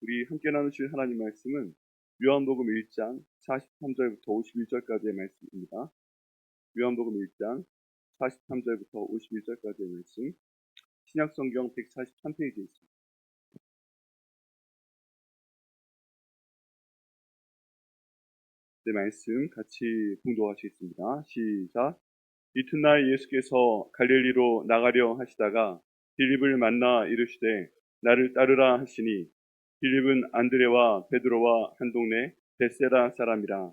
우리 함께 나누실 하나님 말씀은 요한복음 1장 43절부터 51절까지의 말씀입니다. 요한복음 1장 43절부터 51절까지의 말씀, 신약성경 143페이지에 있습니다. 네, 말씀 같이 봉독하시겠습니다. 시작. 이튿날 예수께서 갈릴리로 나가려 하시다가 빌립을 만나 이르시되 나를 따르라 하시니, 빌립은 안드레와 베드로와 한 동네 벳세다 사람이라.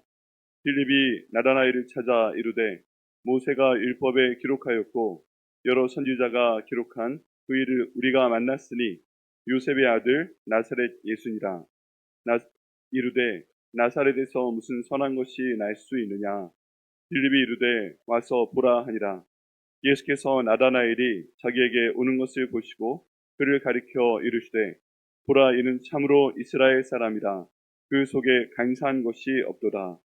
빌립이 나다나엘을 찾아 이르되 모세가 율법에 기록하였고 여러 선지자가 기록한 그 일을 우리가 만났으니 요셉의 아들 나사렛 예수니라. 이르되 나사렛에서 무슨 선한 것이 날 수 있느냐. 빌립이 이르되 와서 보라 하니라. 예수께서 나다나엘이 자기에게 오는 것을 보시고 그를 가리켜 이르시되 보라, 이는 참으로 이스라엘 사람이라. 그 속에 간사한 것이 없도다.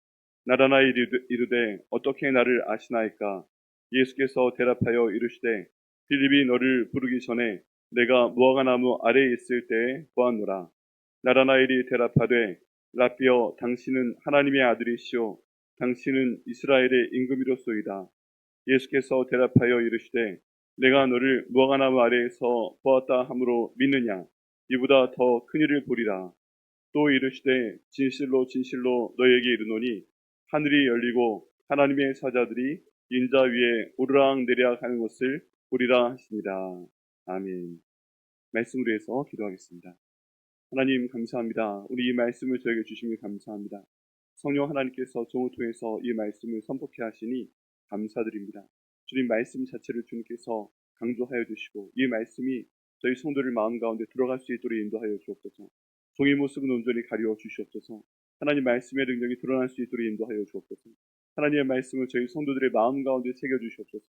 나다나엘이 이르되 어떻게 나를 아시나이까. 예수께서 대답하여 이르시되 빌립이 너를 부르기 전에 내가 무화과나무 아래에 있을 때에 보았노라. 나다나엘이 대답하되 라비여, 당신은 하나님의 아들이시오 당신은 이스라엘의 임금이로소이다. 예수께서 대답하여 이르시되 내가 너를 무화과나무 아래에서 보았다 함으로 믿느냐. 이보다 더 큰 일을 보리라. 또 이르시되 진실로 진실로 너에게 이르노니 하늘이 열리고 하나님의 사자들이 인자 위에 오르락 내리락 하는 것을 보리라 하시니라. 아멘. 말씀으로 해서 기도하겠습니다. 하나님 감사합니다. 우리 이 말씀을 저에게 주시면 감사합니다. 성령 하나님께서 종을 통해서 이 말씀을 선포케 하시니 감사드립니다. 주님, 말씀 자체를 주님께서 강조하여 주시고 이 말씀이 저희 성도를 마음 가운데 들어갈 수 있도록 인도하여 주옵소서. 종의 모습은 온전히 가리워 주시옵소서. 하나님 말씀의 능력이 드러날 수 있도록 인도하여 주옵소서. 하나님의 말씀을 저희 성도들의 마음 가운데 새겨 주시옵소서.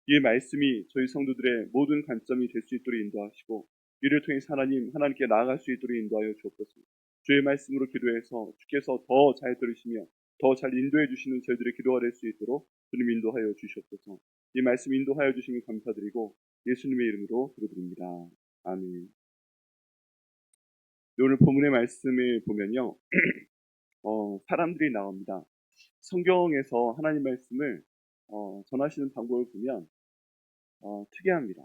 이 말씀이 저희 성도들의 모든 관점이 될 수 있도록 인도하시고 이를 통해서 하나님께 나아갈 수 있도록 인도하여 주옵소서. 주의 말씀으로 기도해서 주께서 더 잘 들으시며 더 잘 인도해 주시는 저희들의 기도가 될 수 있도록 주님 인도하여 주시옵소서. 이 말씀 인도하여 주시면 감사드리고 예수님의 이름으로 기도드립니다. 아멘. 오늘 본문의 말씀을 보면요, 사람들이 나옵니다. 성경에서 하나님 말씀을 전하시는 방법을 보면 특이합니다.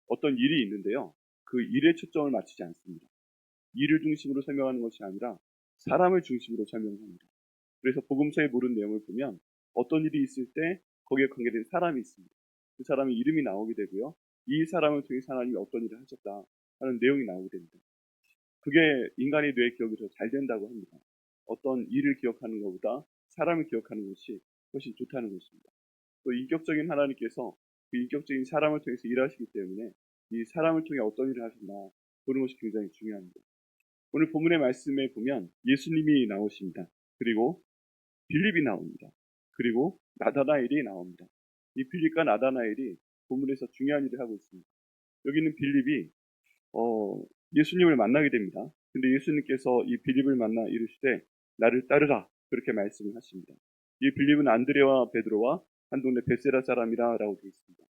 어떤 일이 있는데요, 그 일에 초점을 맞추지 않습니다. 일을 중심으로 설명하는 것이 아니라 사람을 중심으로 설명합니다. 그래서 복음서에 모른 내용을 보면 어떤 일이 있을 때 거기에 관계된 사람이 있습니다. 그 사람의 이름이 나오게 되고요, 이 사람을 통해서 하나님이 어떤 일을 하셨다 하는 내용이 나오게 됩니다. 그게 인간의 뇌 기억이 더 잘 된다고 합니다. 어떤 일을 기억하는 것보다 사람을 기억하는 것이 훨씬 좋다는 것입니다. 또 인격적인 하나님께서 그 인격적인 사람을 통해서 일하시기 때문에 이 사람을 통해 어떤 일을 하셨나 보는 것이 굉장히 중요합니다. 오늘 본문의 말씀에 보면 예수님이 나오십니다. 그리고 빌립이 나옵니다. 그리고 나다나엘이 나옵니다. 이 빌립과 나다나엘이 본문에서 중요한 일을 하고 있습니다. 여기는 빌립이 예수님을 만나게 됩니다. 근데 예수님께서 이 빌립을 만나 이르시되 나를 따르라, 그렇게 말씀을 하십니다. 이 빌립은 안드레와 베드로와 한 동네 벳세다 사람이라 라고 되어 있습니다.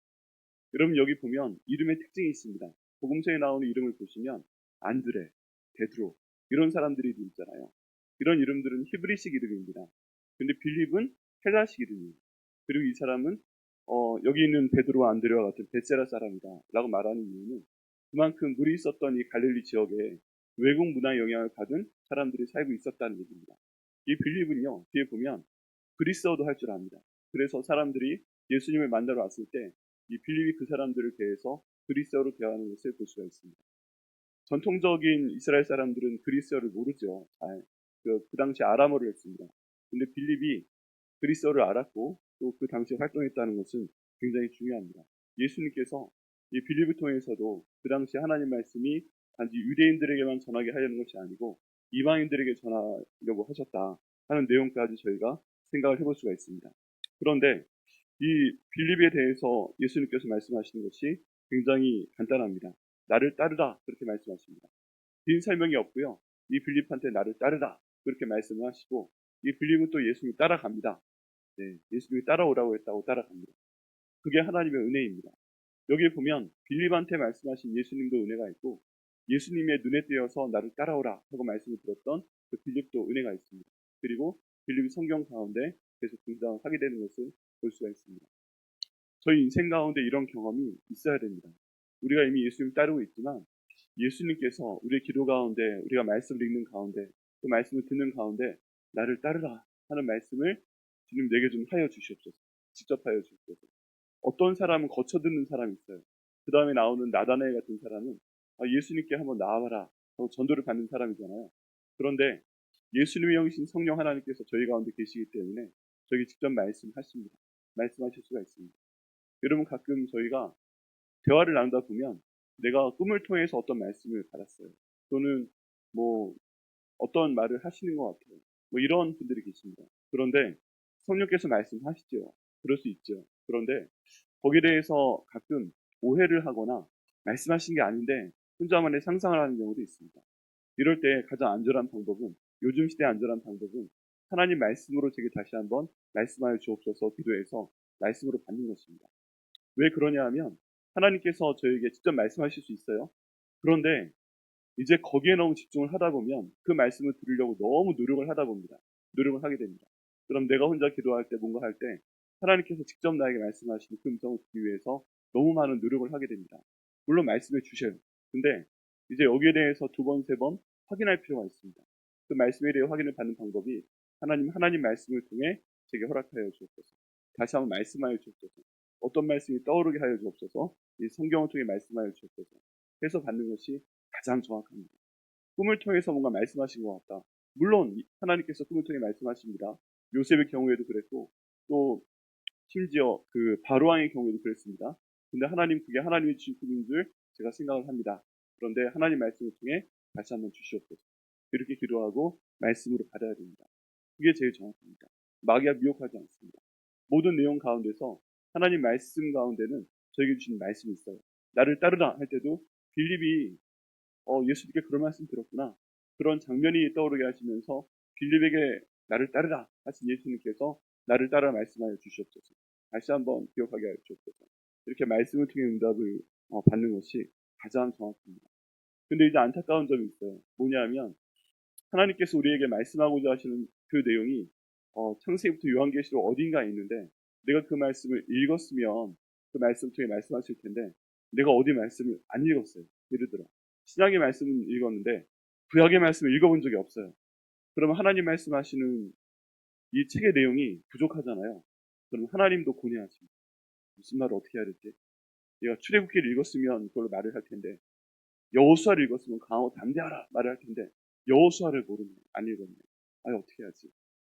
여러분, 여기 보면 이름의 특징이 있습니다. 복음서에 나오는 이름을 보시면 안드레, 베드로 이런 사람들이 있잖아요. 이런 이름들은 히브리식 이름입니다. 근데 빌립은 헬라식 이름이에요. 그리고 이 사람은 여기 있는 베드로와 안드레와 같은 벳세다 사람이다 라고 말하는 이유는 그만큼 물이 있었던 이 갈릴리 지역에 외국 문화의 영향을 받은 사람들이 살고 있었다는 얘기입니다. 이 빌립은요, 뒤에 보면 그리스어도 할 줄 압니다. 그래서 사람들이 예수님을 만나러 왔을 때 이 빌립이 그 사람들을 대해서 그리스어로 대하는 것을 볼 수가 있습니다. 전통적인 이스라엘 사람들은 그리스어를 모르죠. 그 당시 아람어를 했습니다. 근데 빌립이 그리스어를 알았고 또 그 당시에 활동했다는 것은 굉장히 중요합니다. 예수님께서 이 빌립을 통해서도 그 당시 하나님 말씀이 단지 유대인들에게만 전하게 하려는 것이 아니고 이방인들에게 전하려고 하셨다 하는 내용까지 저희가 생각을 해볼 수가 있습니다. 그런데 이 빌립에 대해서 예수님께서 말씀하시는 것이 굉장히 간단합니다. 나를 따르라, 그렇게 말씀하십니다. 긴 설명이 없고요. 이 빌립한테 나를 따르라, 그렇게 말씀을 하시고 이 빌립은 또 예수님이 따라갑니다. 네, 예수님이 따라오라고 했다고 따라갑니다. 그게 하나님의 은혜입니다. 여기에 보면 빌립한테 말씀하신 예수님도 은혜가 있고 예수님의 눈에 띄어서 나를 따라오라 하고 말씀을 들었던 그 빌립도 은혜가 있습니다. 그리고 빌립이 성경 가운데 계속 등장을 하게 되는 것을 볼 수가 있습니다. 저희 인생 가운데 이런 경험이 있어야 됩니다. 우리가 이미 예수님을 따르고 있지만 예수님께서 우리의 기도 가운데, 우리가 말씀을 읽는 가운데, 그 말씀을 듣는 가운데 나를 따르라 하는 말씀을 주님 내게 좀 하여 주시옵소서. 직접 하여 주옵소서. 어떤 사람은 거쳐 듣는 사람이 있어요. 그 다음에 나오는 나다나엘 같은 사람은 예수님께 한번 나와봐라 하고 전도를 받는 사람이잖아요. 그런데 예수님의 영이신 성령 하나님께서 저희 가운데 계시기 때문에 저에게 직접 말씀하십니다. 말씀하실 수가 있습니다. 여러분, 가끔 저희가 대화를 나누다 보면 내가 꿈을 통해서 어떤 말씀을 받았어요. 또는 뭐 어떤 말을 하시는 것 같아요. 뭐 이런 분들이 계십니다. 그런데 성령께서 말씀하시죠. 그럴 수 있죠. 그런데 거기에 대해서 가끔 오해를 하거나 말씀하신 게 아닌데 혼자만의 상상을 하는 경우도 있습니다. 이럴 때 가장 안전한 방법은, 요즘 시대의 안전한 방법은 하나님 말씀으로 제게 다시 한번 말씀하여 주옵소서 기도해서 말씀으로 받는 것입니다. 왜 그러냐 하면 하나님께서 저에게 직접 말씀하실 수 있어요. 그런데 이제 거기에 너무 집중을 하다 보면 그 말씀을 들으려고 너무 노력을 하다 봅니다. 노력을 하게 됩니다. 그럼 내가 혼자 기도할 때, 뭔가 할 때 하나님께서 직접 나에게 말씀하시는 그 음성을 듣기 위해서 너무 많은 노력을 하게 됩니다. 물론 말씀해 주셔요. 근데 이제 여기에 대해서 두 번, 세 번 확인할 필요가 있습니다. 그 말씀에 대해 확인을 받는 방법이 하나님 말씀을 통해 제게 허락하여 주옵소서. 다시 한번 말씀하여 주옵소서. 어떤 말씀이 떠오르게 하여 주옵소서. 이 성경을 통해 말씀하여 주옵소서. 해서 받는 것이 가장 정확합니다. 꿈을 통해서 뭔가 말씀하신 것 같다. 물론 하나님께서 꿈을 통해 말씀하십니다. 요셉의 경우에도 그랬고, 또 심지어 그 바로왕의 경우에도 그랬습니다. 근데 그게 하나님이 주신 꿈인 줄 제가 생각을 합니다. 그런데 하나님 말씀을 통해 다시 한번 주시옵소서. 이렇게 기도하고 말씀으로 받아야 됩니다. 그게 제일 정확합니다. 마귀가 미혹하지 않습니다. 모든 내용 가운데서 하나님 말씀 가운데는 저에게 주신 말씀이 있어요. 나를 따르라 할 때도 빌립이 예수님께 그런 말씀 들었구나. 그런 장면이 떠오르게 하시면서 빌립에게 나를 따르라 하신 예수님께서 나를 따라 말씀하여 주시옵소서. 다시 한번 기억하게 하여 주옵소서. 이렇게 말씀을 통해 응답을 받는 것이 가장 정확합니다. 근데 이제 안타까운 점이 있어요. 뭐냐면 하나님께서 우리에게 말씀하고자 하시는 그 내용이 창세기부터 요한계시록 어딘가에 있는데 내가 그 말씀을 읽었으면 그 말씀 통해 말씀하실 텐데 내가 어디 말씀을 안 읽었어요. 예를 들어 신약의 말씀은 읽었는데 구약의 말씀을 읽어본 적이 없어요. 그러면 하나님 말씀하시는 이 책의 내용이 부족하잖아요. 그럼 하나님도 고뇌하십니다. 무슨 말을 어떻게 해야 될지. 내가 출애굽기를 읽었으면 그걸로 말을 할 텐데 여호수아를 읽었으면 강하고 담대하라 말을 할 텐데 여호수아를 모르네. 안 읽었네. 어떻게 하지?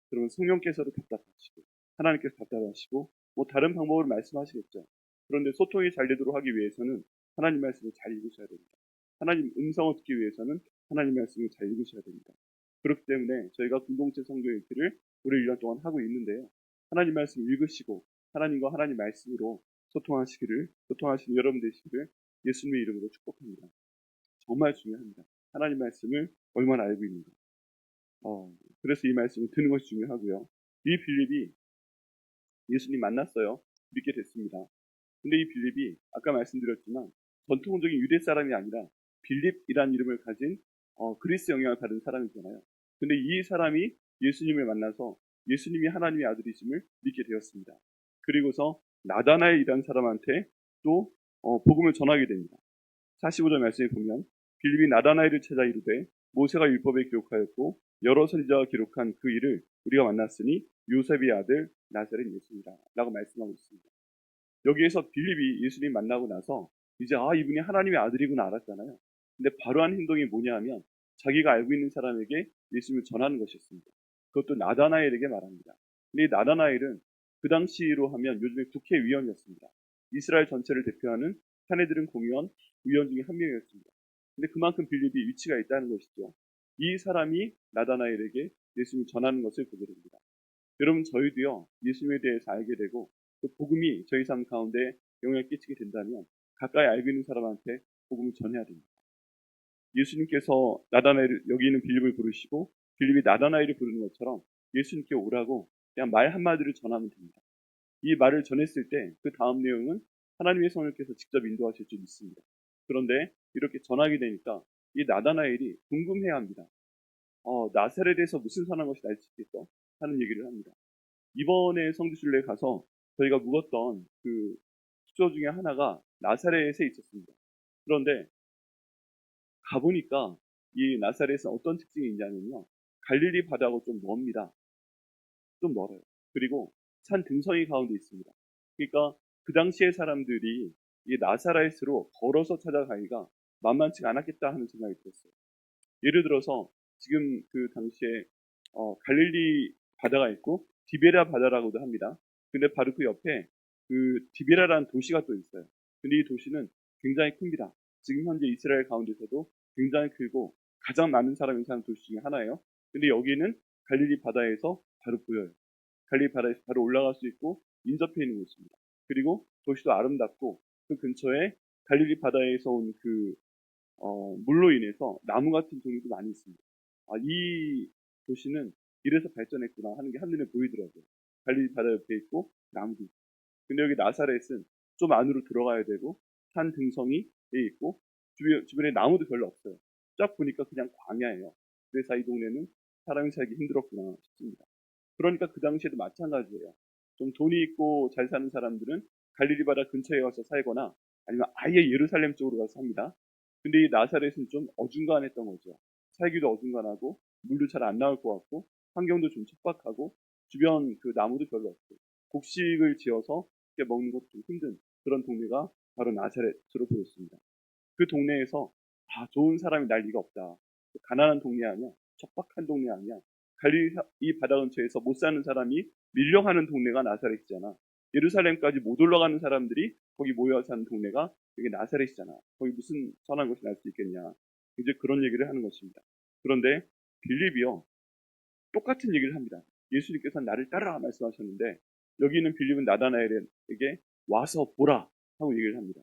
그러면 성령께서도 답답하시고 하나님께서 답답하시고 뭐 다른 방법으로 말씀하시겠죠. 그런데 소통이 잘 되도록 하기 위해서는 하나님 말씀을 잘 읽으셔야 됩니다. 하나님 음성을 듣기 위해서는 하나님 말씀을 잘 읽으셔야 됩니다. 그렇기 때문에 저희가 공동체 성경 읽기를 우리 1년 동안 하고 있는데요. 하나님 말씀을 읽으시고 하나님과 하나님 말씀으로 소통하시는 여러분 되시기를 예수님의 이름으로 축복합니다. 정말 중요합니다. 하나님 말씀을 얼마나 알고 있는가. 그래서 이 말씀을 듣는 것이 중요하고요. 이 빌립이 예수님 만났어요. 믿게 됐습니다. 근데 이 빌립이 아까 말씀드렸지만 전통적인 유대 사람이 아니라 빌립이라는 이름을 가진 그리스 영향을 받은 사람이잖아요. 근데 이 사람이 예수님을 만나서 예수님이 하나님의 아들이심을 믿게 되었습니다. 그리고서 나다나엘이라는 사람한테 또 복음을 전하게 됩니다. 45절 말씀에 보면 빌립이 나다나엘을 찾아 이르되 모세가 율법에 기록하였고 여러 선지자가 기록한 그 일을 우리가 만났으니 요셉의 아들 나사렛 예수니라 라고 말씀하고 있습니다. 여기에서 빌립이 예수님 만나고 나서 이제 이분이 하나님의 아들이구나 알았잖아요. 근데 바로 한 행동이 뭐냐 하면 자기가 알고 있는 사람에게 예수님을 전하는 것이었습니다. 그것도 나다나엘에게 말합니다. 근데 이 나다나엘은 그 당시로 하면 요즘에 국회의원이었습니다. 이스라엘 전체를 대표하는 사내들은 공의원 위원 중에 한 명이었습니다. 근데 그만큼 빌립이 위치가 있다는 것이죠. 이 사람이 나다나엘에게 예수님을 전하는 것을 보게 됩니다. 여러분, 저희도요 예수님에 대해서 알게 되고 그 복음이 저희 삶 가운데 영향을 끼치게 된다면 가까이 알고 있는 사람한테 복음을 전해야 됩니다. 예수님께서 여기 있는 빌립을 부르시고 빌립이 나다나엘을 부르는 것처럼 예수님께 오라고 그냥 말 한마디를 전하면 됩니다. 이 말을 전했을 때 그 다음 내용은 하나님의 성령께서 직접 인도하실 줄 믿습니다. 그런데 이렇게 전하게 되니까 이 나다나엘이 궁금해합니다. 나사렛에서 무슨 선한 것이 날 수 있겠어? 하는 얘기를 합니다. 이번에 성지순례에 가서 저희가 묵었던 그 숙소 중에 하나가 나사렛에 있었습니다. 그런데 가보니까 이 나사렛은 어떤 특징이 있냐면요. 갈릴리 바다하고 좀 멉니다. 좀 멀어요. 그리고 산 등성이 가운데 있습니다. 그러니까 그 당시의 사람들이 이 나사렛으로 걸어서 찾아가기가 만만치가 않았겠다 하는 생각이 들었어요. 예를 들어서 지금 그 당시에 갈릴리 바다가 있고 디베라 바다라고도 합니다. 근데 바로 그 옆에 그 디베라라는 도시가 또 있어요. 근데 이 도시는 굉장히 큽니다. 지금 현재 이스라엘 가운데서도 굉장히 크고 가장 많은 사람이 사는 도시 중에 하나예요. 근데 여기는 갈릴리 바다에서 바로 보여요. 갈릴리 바다에서 바로 올라갈 수 있고 인접해 있는 곳입니다. 그리고 도시도 아름답고 그 근처에 갈릴리 바다에서 온그 물로 인해서 나무 같은 종류도 많이 있습니다. 이 도시는 이래서 발전했구나 하는 게 한눈에 보이더라고요. 갈릴리 바다 옆에 있고 나무도 있고. 근데 여기 나사렛은 좀 안으로 들어가야 되고 산 등성이에 있고 주변에 나무도 별로 없어요. 쫙 보니까 그냥 광야예요. 그래서 이 동네는 사람이 살기 힘들었구나 싶습니다. 그러니까 그 당시에도 마찬가지예요. 좀 돈이 있고 잘 사는 사람들은 갈릴리 바다 근처에 와서 살거나 아니면 아예 예루살렘 쪽으로 가서 삽니다. 근데 이 나사렛은 좀 어중간했던 거죠. 살기도 어중간하고 물도 잘 안 나올 것 같고 환경도 좀 척박하고 주변 그 나무도 별로 없고 곡식을 지어서 먹는 것도 좀 힘든 그런 동네가 바로 나사렛으로 보였습니다. 그 동네에서 좋은 사람이 날 리가 없다. 가난한 동네 아니야. 척박한 동네 아니야. 갈릴리 이 바다 근처에서 못 사는 사람이 밀려가는 동네가 나사렛이잖아. 예루살렘까지 못 올라가는 사람들이 거기 모여 사는 동네가 여기 나사렛이잖아. 거기 무슨 선한 것이 날 수 있겠냐. 이제 그런 얘기를 하는 것입니다. 그런데 빌립이요. 똑같은 얘기를 합니다. 예수님께서 나를 따라 말씀하셨는데 여기 있는 빌립은 나다나엘에게 와서 보라 하고 얘기를 합니다.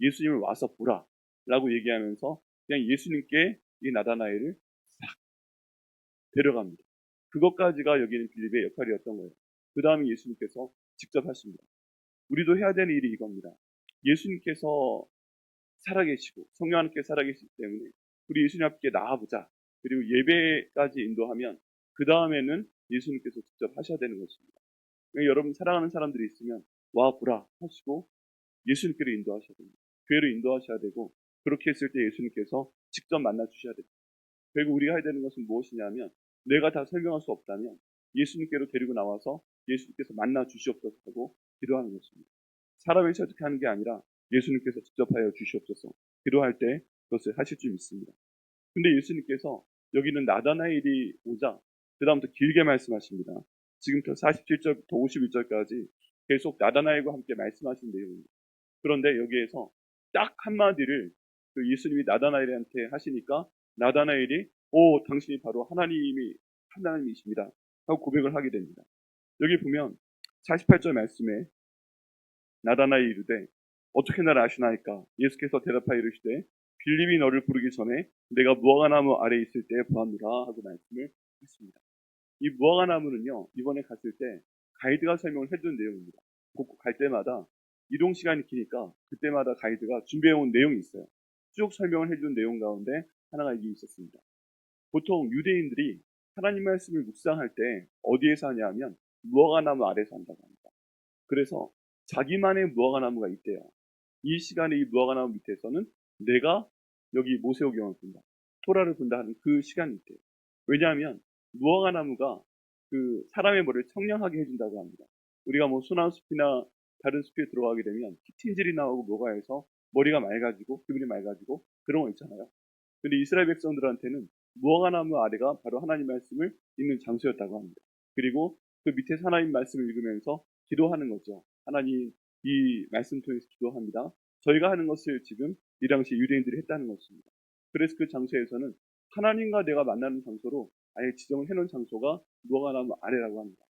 예수님을 와서 보라 라고 얘기하면서 그냥 예수님께 이 나다나엘을 싹 데려갑니다. 그것까지가 여기는 빌립의 역할이었던 거예요. 그 다음에 예수님께서 직접 하십니다. 우리도 해야 되는 일이 이겁니다. 예수님께서 살아계시고 성령 하나님께 살아계시기 때문에 우리 예수님 앞에 나아보자. 그리고 예배까지 인도하면 그 다음에는 예수님께서 직접 하셔야 되는 것입니다. 그러니까 여러분 사랑하는 사람들이 있으면 와 보라 하시고 예수님께로 인도하셔야 됩니다. 교회로 인도하셔야 되고 그렇게 했을 때 예수님께서 직접 만나 주셔야 됩니다. 결국 우리가 해야 되는 것은 무엇이냐면 내가 다 설명할 수 없다면 예수님께로 데리고 나와서 예수님께서 만나 주시옵소서 하고 기도하는 것입니다. 사람을 설득하는 게 아니라 예수님께서 직접 하여 주시옵소서 기도할 때 그것을 하실 줄 믿습니다. 근데 예수님께서 여기는 나다나엘이 오자 그 다음부터 길게 말씀하십니다. 지금부터 47절부터 51절까지 계속 나다나엘과 함께 말씀하신 내용입니다. 그런데 여기에서 딱 한마디를 그 예수님이 나다나엘한테 하시니까 나다나엘이 당신이 바로 하나님이십니다 하고 고백을 하게 됩니다. 여기 보면 48절 말씀에 나다나엘이 이르되 어떻게 나를 아시나이까? 예수께서 대답하여 이르시되 빌립이 너를 부르기 전에 내가 무화과나무 아래에 있을 때에 보았노라 하고 말씀을 했습니다. 이 무화과나무는요 이번에 갔을 때 가이드가 설명을 해준 내용입니다. 꼭 갈 때마다 이동 시간이 기니까 그때마다 가이드가 준비해온 내용이 있어요. 쭉 설명을 해준 내용 가운데 하나가 이게 있었습니다. 보통 유대인들이 하나님 말씀을 묵상할 때 어디에서 하냐 하면 무화과나무 아래에서 한다고 합니다. 그래서 자기만의 무화과나무가 있대요. 이 시간에 이 무화과나무 밑에서는 내가 여기 모세오경을 본다. 토라를 본다 하는 그 시간이 있대요. 왜냐하면 무화과나무가 그 사람의 머리를 청량하게 해준다고 합니다. 우리가 뭐 소나무숲이나 다른 숲에 들어가게 되면 피팅질이 나오고 뭐가 해서 머리가 맑아지고 기분이 맑아지고 그런 거 있잖아요. 근데 이스라엘 백성들한테는 무화과나무 아래가 바로 하나님 말씀을 읽는 장소였다고 합니다. 그리고 그 밑에서 하나님 말씀을 읽으면서 기도하는 거죠. 하나님 이 말씀 통해서 기도합니다. 저희가 하는 것을 지금 이 당시 유대인들이 했다는 것입니다. 그래서 그 장소에서는 하나님과 내가 만나는 장소로 아예 지정을 해놓은 장소가 무화과나무 아래라고 합니다.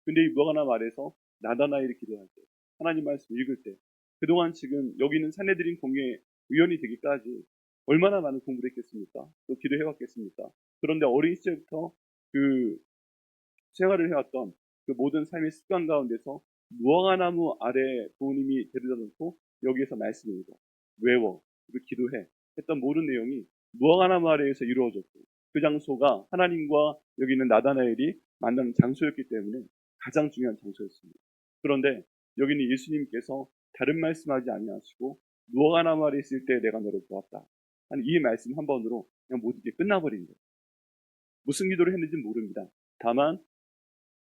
근데 이 무화과나무 아래에서 나다나엘이 기도할 때 하나님 말씀 읽을 때 그동안 지금 여기 있는 산헤드린 공예 위원이 되기까지 얼마나 많은 공부를 했겠습니까? 또 기도해왔겠습니까? 그런데 어린 시절부터 그 생활을 해왔던 그 모든 삶의 습관 가운데서 무화과나무 아래 부모님이 데려다 놓고 여기에서 말씀을 읽어 외워 그리고 기도해 했던 모든 내용이 무화과나무 아래에서 이루어졌고 그 장소가 하나님과 여기 있는 나다나엘이 만나는 장소였기 때문에 가장 중요한 장소였습니다. 그런데 여기는 예수님께서 다른 말씀하지 아니하시고 무화과나무 아래 있을 때 내가 너를 보았다 하는 이 말씀 한 번으로 그냥 모든 게 끝나버린 거예요. 무슨 기도를 했는지는 모릅니다. 다만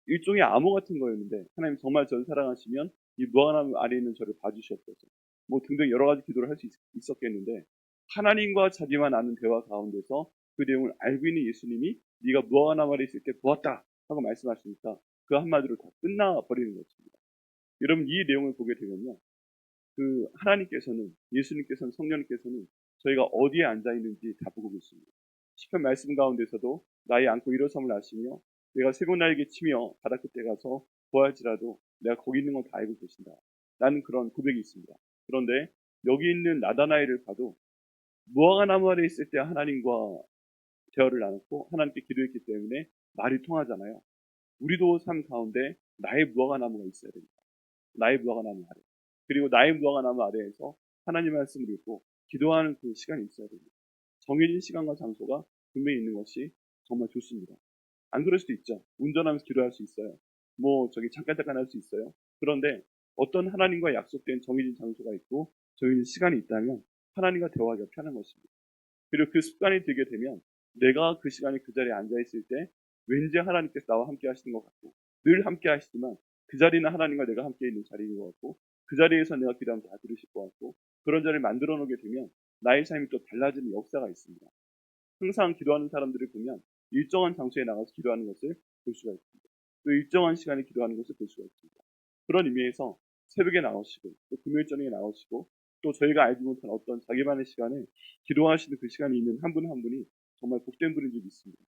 일종의 암호 같은 거였는데 하나님 정말 저를 사랑하시면 이 무화과나무 아래에 있는 저를 봐주시옵소서 뭐 등등 여러 가지 기도를 할 수 있었겠는데 하나님과 자기만 아는 대화 가운데서 그 내용을 알고 있는 예수님이 네가 무화과나무 아래에 있을 때 보았다 하고 말씀하시니까 그 한마디로 다 끝나버리는 것입니다. 여러분 이 내용을 보게 되면요, 그 하나님께서는 예수님께서는 성령님께서는 저희가 어디에 앉아 있는지 다 보고 계십니다. 시편 말씀 가운데서도 나의 안고 일어섬을 아시며 내가 새고 날개 치며 바다 끝에 가서 구할지라도 내가 거기 있는 건 다 알고 계신다 라는 그런 고백이 있습니다. 그런데 여기 있는 나다나엘을 봐도 무화과나무 아래 있을 때 하나님과 대화를 나눴고 하나님께 기도했기 때문에 말이 통하잖아요. 우리도 삶 가운데 나의 무화과나무가 있어야 됩니다. 나의 무화과나무 아래. 그리고 나의 무화과나무 아래에서 하나님 말씀을 읽고 기도하는 그 시간이 있어야 됩니다. 정해진 시간과 장소가 분명히 있는 것이 정말 좋습니다. 안 그럴 수도 있죠. 운전하면서 기도할 수 있어요. 뭐 저기 잠깐 할 수 있어요. 그런데 어떤 하나님과 약속된 정해진 장소가 있고 정해진 시간이 있다면 하나님과 대화하기가 편한 것입니다. 그리고 그 습관이 들게 되면 내가 그 시간에 그 자리에 앉아 있을 때 왠지 하나님께서 나와 함께 하시는 것 같고 늘 함께 하시지만 그 자리는 하나님과 내가 함께 있는 자리인 것 같고 그 자리에서 내가 기도하면 다 들으실 것 같고 그런 자리를 만들어 놓게 되면 나의 삶이 또 달라지는 역사가 있습니다. 항상 기도하는 사람들을 보면 일정한 장소에 나가서 기도하는 것을 볼 수가 있습니다. 또 일정한 시간에 기도하는 것을 볼 수가 있습니다. 그런 의미에서 새벽에 나오시고 또 금요일 저녁에 나오시고 또 저희가 알지 못한 어떤 자기만의 시간에 기도하시는 그 시간이 있는 한 분 한 분이 정말 복된 분인 줄 믿습니다.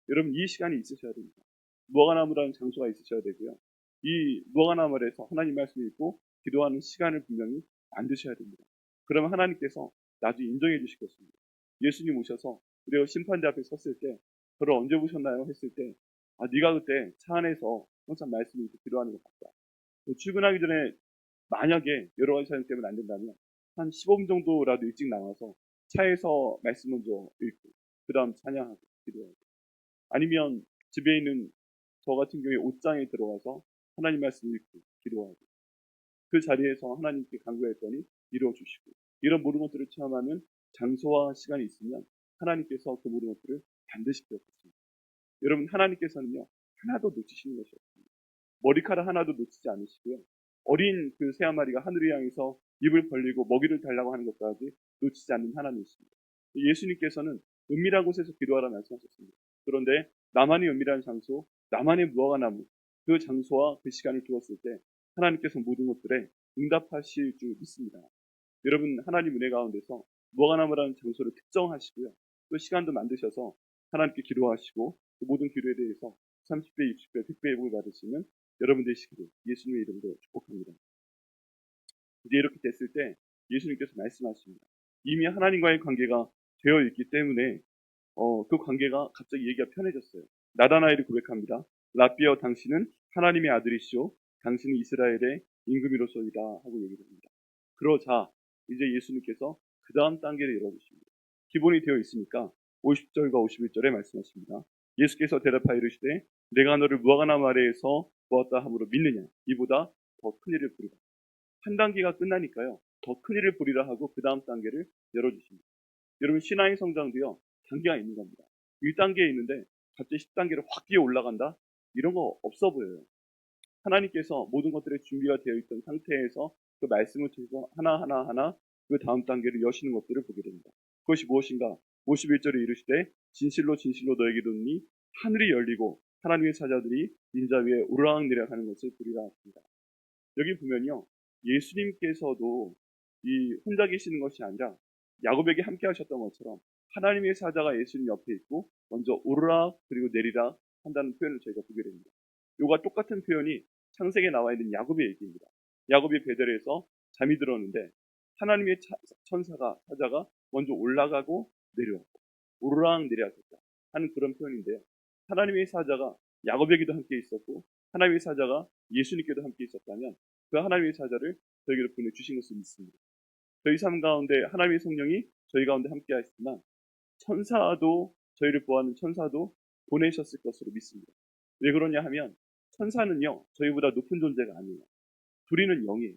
여러분 이 시간이 있으셔야 됩니다. 무화과나무라는 장소가 있으셔야 되고요. 이 무화과나무 아래에서 하나님 말씀을 읽고 기도하는 시간을 분명히 만드셔야 됩니다. 그러면 하나님께서 나중에 인정해 주실 것입니다. 예수님 오셔서 그리고 심판대 앞에 섰을 때 저를 언제 보셨나요? 했을 때 네가 그때 차 안에서 항상 말씀을 읽고 기도하는 것 같다. 출근하기 전에 만약에 여러 가지 사정 때문에 안 된다면 한 15분 정도라도 일찍 나와서 차에서 말씀 먼저 읽고 그 다음 찬양하고 기도하고 아니면 집에 있는 저 같은 경우에 옷장에 들어가서 하나님 말씀 읽고 기도하고 그 자리에서 하나님께 간구했더니 이루어 주시고 이런 모든 것들을 체험하는 장소와 시간이 있으면 하나님께서 그 모든 것들을 반드시 기억하십니다. 여러분 하나님께서는요 하나도 놓치시는 것이 없습니다. 머리카락 하나도 놓치지 않으시고요. 어린 그 새 한 마리가 하늘을 향해서 입을 벌리고 먹이를 달라고 하는 것까지 놓치지 않는 하나님이십니다. 예수님께서는 은밀한 곳에서 기도하라 말씀하셨습니다. 그런데 나만의 은밀한 장소, 나만의 무화과나무 그 장소와 그 시간을 두었을 때 하나님께서 모든 것들에 응답하실 줄 믿습니다. 여러분 하나님 은혜 가운데서 무화과나무라는 장소를 특정하시고요. 또 시간도 만드셔서 하나님께 기도하시고 그 모든 기도에 대해서 30배, 60배, 100배의 복을 받으시는 여러분 되시기를 예수님의 이름으로 축복합니다. 이제 이렇게 됐을 때 예수님께서 말씀하십니다. 이미 하나님과의 관계가 되어 있기 때문에 그 관계가 갑자기 얘기가 편해졌어요. 나다나엘이 고백합니다. 라비어 당신은 하나님의 아들이시오. 당신은 이스라엘의 임금이로소이다 하고 얘기를 합니다. 그러자 이제 예수님께서 그 다음 단계를 열어주십니다. 기본이 되어 있으니까 50절과 51절에 말씀하십니다. 예수께서 대답하여 이르시되 내가 너를 무화과나무 아래에서 보았다 함으로 믿느냐 이보다 더 큰 일을 보리라. 한 단계가 끝나니까요. 더 큰 일을 보리라 하고 그 다음 단계를 열어주십니다. 여러분 신앙의 성장도요. 단계가 있는 겁니다. 1단계에 있는데 갑자기 10단계로 확 뛰어 올라간다? 이런 거 없어 보여요. 하나님께서 모든 것들이 준비가 되어 있던 상태에서 그 말씀을 통해서 하나하나 그 다음 단계를 여시는 것들을 보게 됩니다. 그것이 무엇인가? 51절에 이르시되 진실로 진실로 너에게 이르노니 하늘이 열리고 하나님의 사자들이 인자 위에 오르락내리락 하는 것을 보리라 하십니다. 여기 보면요. 예수님께서도 이 혼자 계시는 것이 아니라 야곱에게 함께 하셨던 것처럼 하나님의 사자가 예수님 옆에 있고 먼저 오르락 그리고 내리락 한다는 표현을 저희가 보게 됩니다. 이와 똑같은 표현이 창세기에 나와 있는 야곱의 얘기입니다. 야곱이 베델에서 잠이 들었는데 하나님의 천사가 사자가 먼저 올라가고 내려왔고 오르락 내리락했다 하는 그런 표현인데요. 하나님의 사자가 야곱에게도 함께 있었고 하나님의 사자가 예수님께도 함께 있었다면 그 하나님의 사자를 저에게로 보내주신 것을 믿습니다. 저희 삶 가운데 하나님의 성령이 저희 가운데 함께 하시지만 천사도, 저희를 보호하는 천사도 보내셨을 것으로 믿습니다. 왜 그러냐 하면 천사는요, 저희보다 높은 존재가 아니에요. 부리는 영이에요.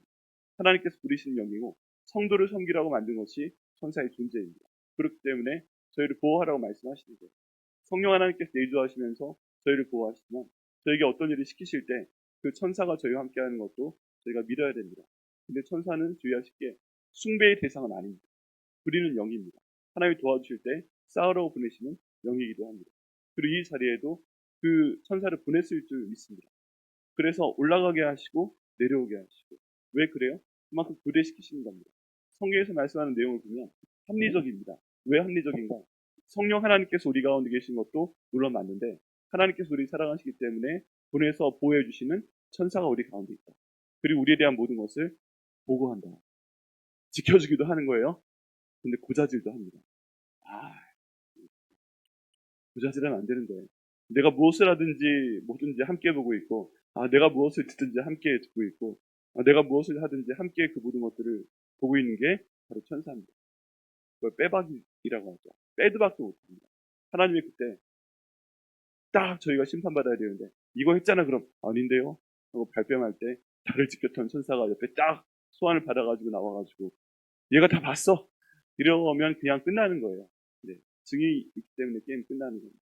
하나님께서 부리시는 영이고 성도를 섬기라고 만든 것이 천사의 존재입니다. 그렇기 때문에 저희를 보호하라고 말씀하시는 거예요. 성령 하나님께서 내주하시면서 저희를 보호하시지만 저에게 어떤 일을 시키실 때 그 천사가 저희와 함께하는 것도 저희가 믿어야 됩니다. 근데 천사는 주의하십게 숭배의 대상은 아닙니다. 부리는 영입니다. 하나님이 도와주실 때 싸우라고 보내시는 영이기도 합니다. 그리고 이 자리에도 그 천사를 보냈을 줄 믿습니다. 그래서 올라가게 하시고 내려오게 하시고. 왜 그래요? 그만큼 부대시키시는 겁니다. 성경에서 말씀하는 내용을 보면 합리적입니다. 왜 합리적인가? 성령 하나님께서 우리 가운데 계신 것도 물론 맞는데 하나님께서 우리 사랑하시기 때문에 보내서 보호해 주시는 천사가 우리 가운데 있다. 그리고 우리에 대한 모든 것을 보고한다. 지켜주기도 하는 거예요. 근데 고자질도 합니다. 아, 고자질하면 안 되는 거예요. 내가 무엇을 하든지 뭐든지 함께 보고 있고, 내가 무엇을 듣든지 함께 듣고 있고, 내가 무엇을 하든지 함께 그 모든 것들을 보고 있는 게 바로 천사입니다. 그걸 빼박이라고 하죠. 빼도 박도 못합니다. 하나님이 그때 딱 저희가 심판받아야 되는데 이거 했잖아 그럼 아닌데요? 하고 발뺌할 때 나를 지켰던 천사가 옆에 딱 소환을 받아가지고 나와가지고 얘가 다 봤어. 이러면 그냥 끝나는 거예요. 네. 증이 있기 때문에 게임 끝나는 겁니다.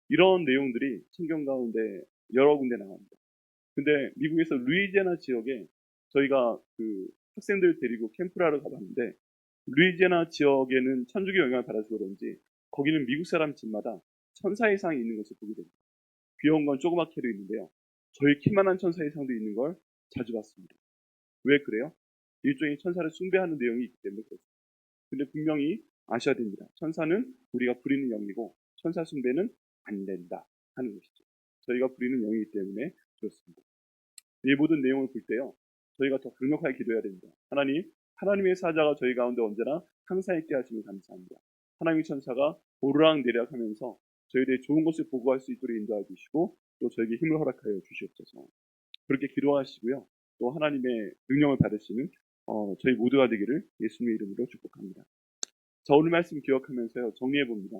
이런 내용들이 성경 가운데 여러 군데 나옵니다. 근데 미국에서 루이지애나 지역에 저희가 그 학생들 데리고 캠프를 하러 가봤는데 루이지애나 지역에는 천주교 영향을 받아서 그런지 거기는 미국 사람 집마다 천사 이상이 있는 것을 보게 됩니다. 귀여운 건 조그맣게도 있는데요. 저희 키만한 천사 이상도 있는 걸 자주 봤습니다. 왜 그래요? 일종의 천사를 숭배하는 내용이 있기 때문에 그렇습니다. 근데 분명히 아셔야 됩니다. 천사는 우리가 부리는 영이고 천사 숭배는 안 된다 하는 것이죠. 저희가 부리는 영이기 때문에 그렇습니다. 이 모든 내용을 볼 때요. 저희가 더 강력하게 기도해야 됩니다. 하나님의 사자가 저희 가운데 언제나 항상 있게 하시면 감사합니다. 하나님의 천사가 오르락 내리락 하면서 저희들이 좋은 것을 보고할 수 있도록 인도해 주시고 또 저에게 힘을 허락하여 주시옵소서. 그렇게 기도하시고요. 또 하나님의 능력을 받으시는 저희 모두가 되기를 예수님의 이름으로 축복합니다. 자, 오늘 말씀 기억하면서요. 정리해 봅니다.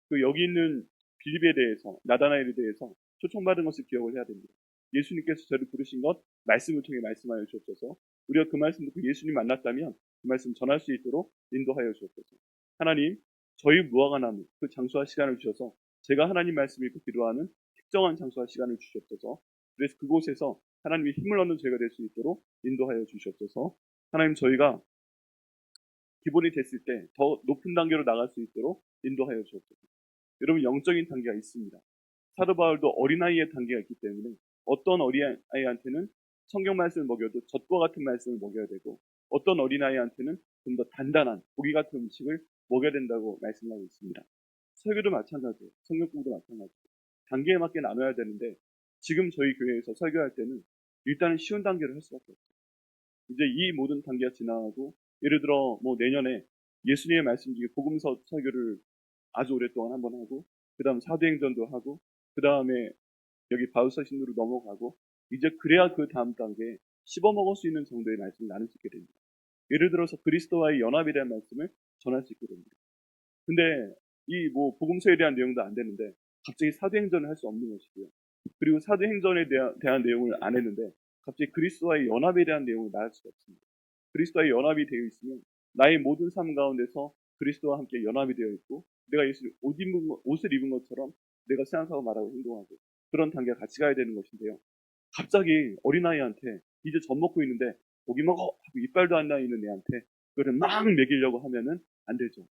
그 여기 있는 빌립에 대해서, 나다나엘에 대해서 초청받은 것을 기억을 해야 됩니다. 예수님께서 저를 부르신 것 말씀을 통해 말씀하여 주옵소서. 우리가 그 말씀 듣고 예수님 만났다면 그 말씀 전할 수 있도록 인도하여 주옵소서. 하나님, 저희 무화과나무 그 장소와 시간을 주셔서 제가 하나님 말씀 읽고 기도하는 특정한 장소와 시간을 주시옵소서. 그래서 그곳에서 하나님의 힘을 얻는 저희가 될 수 있도록 인도하여 주시옵소서. 하나님, 저희가 기본이 됐을 때 더 높은 단계로 나갈 수 있도록 인도하여 주옵소서. 여러분, 영적인 단계가 있습니다. 사도 바울도 어린아이의 단계가 있기 때문에 어떤 어린아이한테는 성경 말씀을 먹여도 젖과 같은 말씀을 먹여야 되고 어떤 어린아이한테는 좀 더 단단한 고기 같은 음식을 먹여야 된다고 말씀하고 있습니다. 설교도 마찬가지예요. 성경 공부도 마찬가지예요. 단계에 맞게 나눠야 되는데 지금 저희 교회에서 설교할 때는 일단은 쉬운 단계를 할 수밖에 없어요. 이제 이 모든 단계가 지나가고 예를 들어 뭐 내년에 예수님의 말씀 중에 복음서 설교를 아주 오랫동안 한번 하고 그 다음 사도행전도 하고 그 다음에 여기 바울서신으로 넘어가고 이제 그래야 그 다음 단계에 씹어먹을 수 있는 정도의 말씀을 나눌 수 있게 됩니다. 예를 들어서 그리스도와의 연합에 대한 말씀을 전할 수 있게 됩니다. 근데 이 뭐 복음서에 대한 내용도 안 되는데 갑자기 사도행전을 할 수 없는 것이고요. 그리고 사도행전에 대한 내용을 안 했는데 갑자기 그리스도와의 연합에 대한 내용을 말할 수가 없습니다. 그리스도와의 연합이 되어 있으면 나의 모든 삶 가운데서 그리스도와 함께 연합이 되어 있고 내가 예수 옷을 입은 것처럼 내가 생각하고 말하고 행동하고 그런 단계가 같이 가야 되는 것인데요. 갑자기 어린아이한테 이제 젖 먹고 있는데 고기 먹어 하고 이빨도 안 나 있는 애한테 그거를 막 먹이려고 하면은 안 되죠.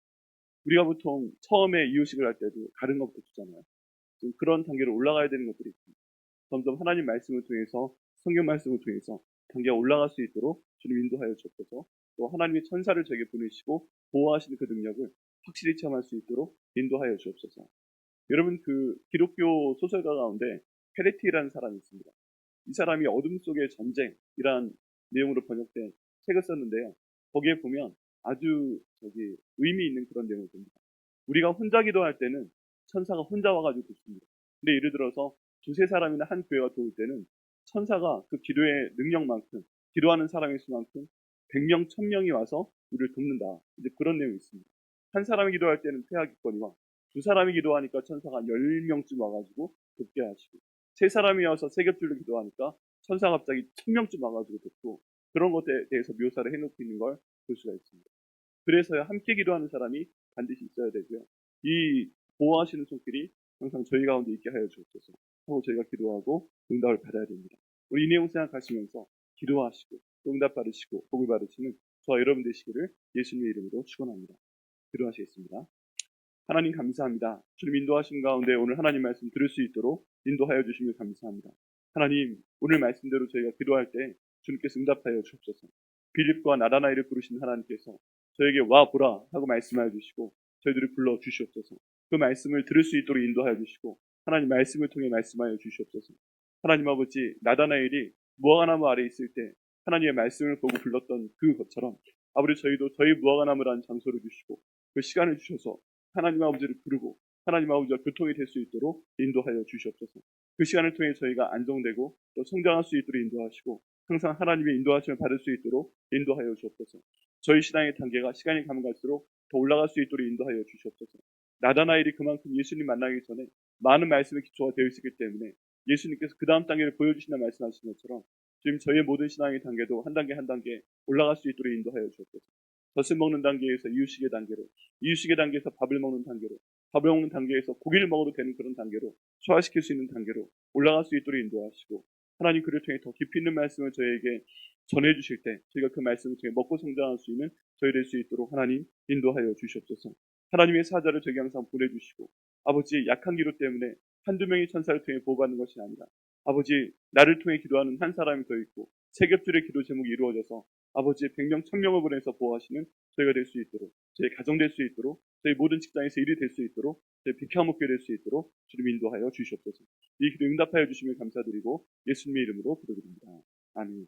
우리가 보통 처음에 이유식을 할 때도 다른 것부터 주잖아요. 좀 그런 단계로 올라가야 되는 것들이 있습니다. 점점 하나님 말씀을 통해서 성경 말씀을 통해서 단계가 올라갈 수 있도록 주님 인도하여 주옵소서. 또 하나님의 천사를 저에게 보내시고 보호하시는 그 능력을 확실히 체험할 수 있도록 인도하여 주옵소서. 여러분, 그 기독교 소설가 가운데 페레티라는 사람이 있습니다. 이 사람이 어둠 속의 전쟁이란 내용으로 번역된 책을 썼는데요. 거기에 보면 아주 의미 있는 그런 내용을 봅니다. 우리가 혼자 기도할 때는 천사가 혼자 와가지고 돕습니다. 근데 예를 들어서 두세 사람이나 한 교회가 도울 때는 천사가 그 기도의 능력만큼 기도하는 사람의 수만큼 100명, 1000명이 와서 우리를 돕는다. 이제 그런 내용이 있습니다. 한 사람이 기도할 때는 폐하 기권이와 두 사람이 기도하니까 천사가 10명쯤 와가지고 돕게 하시고 세 사람이 와서 세 겹줄로 기도하니까 천사가 갑자기 1000명쯤 와가지고 돕고 그런 것에 대해서 묘사를 해놓고 있는 걸 볼 수가 있습니다. 그래서야 함께 기도하는 사람이 반드시 있어야 되고요. 이 보호하시는 손길이 항상 저희 가운데 있게 하여 주옵소서 하고 저희가 기도하고 응답을 받아야 됩니다. 우리 이 내용 생각하시면서 기도하시고 응답 받으시고 복을 받으시는 저와 여러분 되시기를 예수님의 이름으로 축원합니다. 기도하시겠습니다. 하나님 감사합니다. 주님 인도하심 가운데 오늘 하나님 말씀 들을 수 있도록 인도하여 주시며 감사합니다. 하나님 오늘 말씀대로 저희가 기도할 때 주님께서 응답하여 주옵소서. 빌립과 나다나엘을 부르신 하나님께서 저에게 와 보라 하고 말씀하여 주시고 저희들을 불러 주시옵소서. 그 말씀을 들을 수 있도록 인도하여 주시고 하나님 말씀을 통해 말씀하여 주시옵소서. 하나님 아버지 나다나엘이 무화과나무 아래 있을 때 하나님의 말씀을 보고 불렀던 그것처럼 아버지 저희도 저희 무화과나무라는 장소를 주시고 그 시간을 주셔서 하나님 아버지를 부르고 하나님 아버지와 교통이 될 수 있도록 인도하여 주시옵소서. 그 시간을 통해 저희가 안정되고 또 성장할 수 있도록 인도하시고 항상 하나님의 인도하심을 받을 수 있도록 인도하여 주옵소서. 저희 신앙의 단계가 시간이 가면 갈수록 더 올라갈 수 있도록 인도하여 주시옵소서. 나다나엘이 그만큼 예수님 만나기 전에 많은 말씀의 기초가 되어 있었기 때문에 예수님께서 그 다음 단계를 보여주신다 말씀하신 것처럼 지금 저희의 모든 신앙의 단계도 한 단계 한 단계 올라갈 수 있도록 인도하여 주옵소서. 젖을 먹는 단계에서 이유식의 단계로, 이유식의 단계에서 밥을 먹는 단계로, 밥을 먹는 단계에서 고기를 먹어도 되는 그런 단계로 소화시킬 수 있는 단계로 올라갈 수 있도록 인도하시고 하나님 그를 통해 더 깊이 있는 말씀을 저희에게 전해주실 때 저희가 그 말씀을 통해 먹고 성장할 수 있는 저희 될 수 있도록 하나님 인도하여 주시옵소서. 하나님의 사자를 저에게 항상 보내주시고 아버지 약한 기도 때문에 한두 명의 천사를 통해 보호받는 것이 아니라 아버지 나를 통해 기도하는 한 사람이 더 있고 세 겹줄의 기도 제목이 이루어져서 아버지의 100명, 1000명을 보내서 보호하시는 저희가 될 수 있도록 저희 가정 될 수 있도록 저희 모든 직장에서 일이 될 수 있도록 저희 비켜먹게 될 수 있도록 주님 인도하여 주시옵소서. 이 기도 응답하여 주시면 감사드리고 예수님의 이름으로 기도드립니다. 아멘.